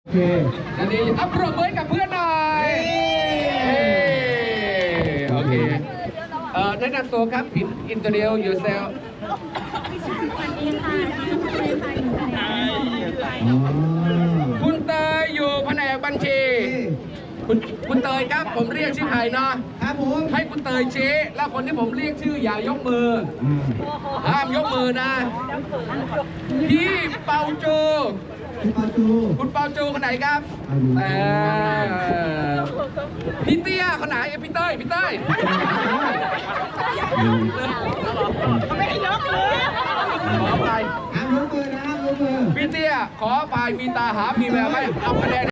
โอเคอันนี้อัปรบมือกับเพื่อนหน่อยโอเคแนะนำตัวครับintroduce yourself คุณเตยอยู่แผนกบัญชีคุณเตยครับผมเรียกชื่อใครเนาะครับผม ให้คุณเตยชี้แล้วคนที่ผมเรียกชื่ออย่ายกมือห้ามยกมือนะพี่เปาโจคุณเปาโจคนไหนครับพี่เตี้ยคนไหนพี่เต้ยไม่ได้ยกมือขอไป ห้ามยกมือนะห้ามยกมือ พี่เตี้ยขอไปมีตาหามีแววไหมเอาคะแนน